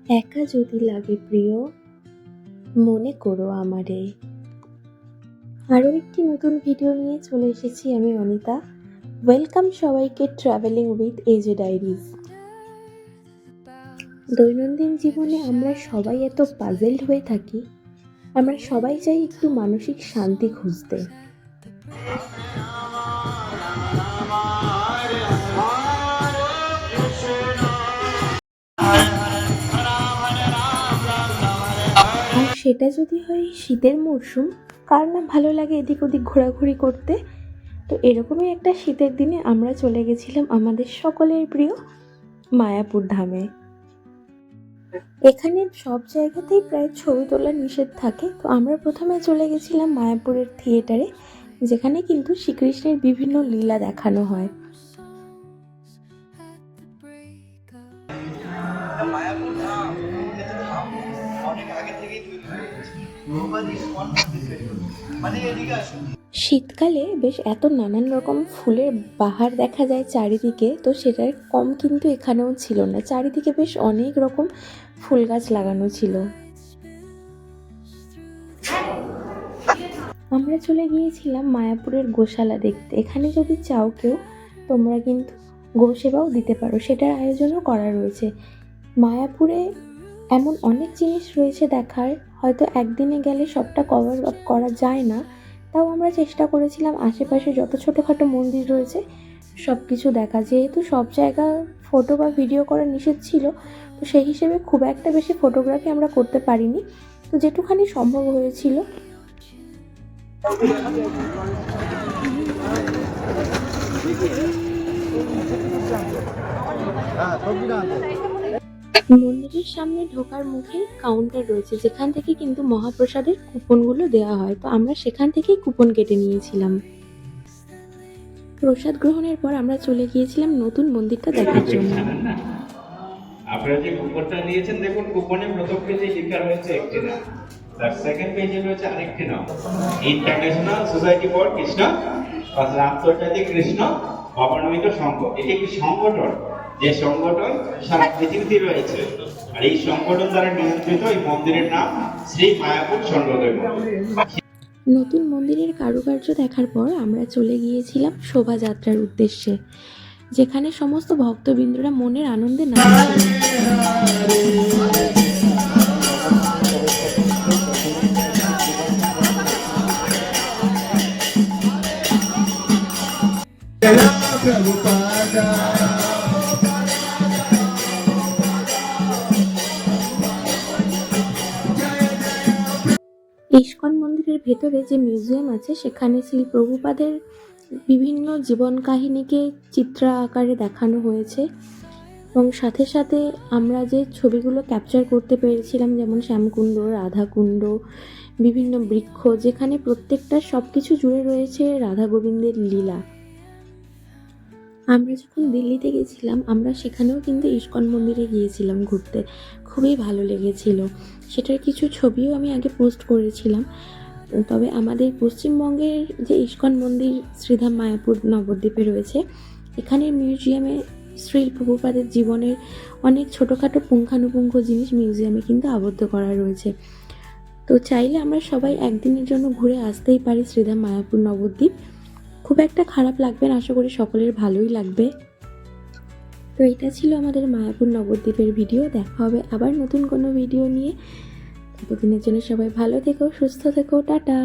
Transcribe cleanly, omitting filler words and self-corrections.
একা যদি লাগে প্রিয়, মনে করো আমারে। আরও একটি নতুন ভিডিও নিয়ে চলে এসেছি আমি অনিতা। ওয়েলকাম সবাইকে ট্রাভেলিং উইথ এজে ডায়েরিজ। দৈনন্দিন জীবনে আমরা সবাই এত পাজেলড হয়ে থাকি, আমরা সবাই চাই একটু মানসিক শান্তি খুঁজতে। আর সেটা যদি হয় শীতের মরশুম, কার না ভালো লাগে এদিক ওদিক ঘোরাঘুরি করতে। তো এরকমই একটা শীতের দিনে আমরা চলে গেছিলাম আমাদের সকলের প্রিয় মায়াপুর ধামে। এখানে সব জায়গাতেই প্রায় ছবি তোলার নিষেধ থাকে, তো আমরা প্রথমে চলে গেছিলাম মায়াপুরের থিয়েটারে, যেখানে কিন্তু শ্রীকৃষ্ণের বিভিন্ন লীলা দেখানো হয়। শীতকালে বেশ এত নানান রকম ফুলের বাহার দেখা যায় চারিদিকে, তো সেটার কম কিন্তু এখানেও ছিল না। চারিদিকে বেশ অনেক রকম ফুল গাছ লাগানো ছিল। আমরা চলে গিয়েছিলাম মায়াপুরের গোশালা দেখতে। এখানে যদি চাও কেউ, তোমরা কিন্তু গোসেবাও দিতে পারো, সেটার আয়োজনও করা রয়েছে। মায়াপুরে এমন অনেক জিনিস রয়েছে দেখার, হয়তো একদিনে গেলে সবটা কভার আপ করা যায় না। তাও আমরা চেষ্টা করেছিলাম আশেপাশে যত ছোটোখাটো মন্দির রয়েছে সব কিছু দেখা। যেহেতু সব জায়গা ফটো বা ভিডিও করা নিষেধ ছিল, তো সেই হিসেবে খুব একটা বেশি ফটোগ্রাফি আমরা করতে পারিনি, তো যেটুখানি সম্ভব হয়েছিল। মন্দিরের সামনে ঢোকার মুখে কাউন্টার রয়েছে, যেখান থেকে কিন্তু মহাপ্রসাদের কুপনগুলো দেওয়া হয়, তো আমরা সেখান থেকেই কুপন কেটে নিয়েছিলাম। প্রসাদ গ্রহণের পর আমরা চলে গিয়েছিলাম নতুন মন্দিরটা দেখার জন্য। আপনারা যে কুপনটা নিয়েছেন, দেখুন কুপনে প্রথম পেজে লেখা রয়েছে একটি নাম, তার সেকেন্ড পেজে রয়েছে আরেকটি নাম, ইন্টারন্যাশনাল সোসাইটি ফর কৃষ্ণ, আন্তর্জাতিক কৃষ্ণ অবনমিত সংঘ। এটি একটি সংগঠন, যে সংগঠন সারা পৃথিবীতে রয়েছে, আর এই সংগঠন দ্বারা নিয়ন্ত্রিত এই মন্দিরের নাম শ্রী মায়াপুর চন্দ্রোদয় মন্দির। নতুন মন্দিরের কারুকার্য দেখার পর আমরা চলে গিয়েছিলাম শোভাযাত্রার উদ্দেশ্যে, যেখানে সমস্ত ভক্তবৃন্দরা মনের আনন্দে নাচছিলেন। ইস্কন মন্দিরের ভেতরে যে মিউজিয়াম আছে, সেখানে শ্রী প্রভুপাদের বিভিন্ন জীবন কাহিনীকে চিত্র আকারে দেখানো হয়েছে, এবং সাথে সাথে আমরা যে ছবিগুলো ক্যাপচার করতে পেরেছিলাম, যেমন শ্যামকুণ্ড, রাধাকুণ্ড, বিভিন্ন বৃক্ষ, যেখানে প্রত্যেকটা সব কিছু জুড়ে রয়েছে রাধা গোবিন্দের লীলা। আমরা যখন দিল্লিতে গেছিলাম, আমরা সেখানেও কিন্তু ইস্কন মন্দিরে গিয়েছিলাম ঘুরতে, খুবই ভালো লেগেছিল। সেটার কিছু ছবিও আমি আগে পোস্ট করেছিলাম। তবে আমাদের পশ্চিমবঙ্গের যে ইস্কন মন্দির শ্রীধাম মায়াপুর নবদ্বীপে রয়েছে, এখানের মিউজিয়ামে শ্রী প্রভুপাদের জীবনের অনেক ছোটোখাটো পুঙ্খানুপুঙ্খ জিনিস মিউজিয়ামে কিন্তু আবদ্ধ করা রয়েছে। তো চাইলে আমরা সবাই একদিনের জন্য ঘুরে আসতেই পারি শ্রীধাম মায়াপুর নবদ্বীপ। খুব একটা খারাপ লাগবে না, আশা করি সকলের ভালোই লাগবে। তো এটা ছিল আমাদের মায়াপুর নবদ্বীপের ভিডিও। দেখা হবে আবার নতুন কোনো ভিডিও নিয়ে। ততদিনের জন্য সবাই ভালো থেকো, সুস্থ থেকো, টাটা।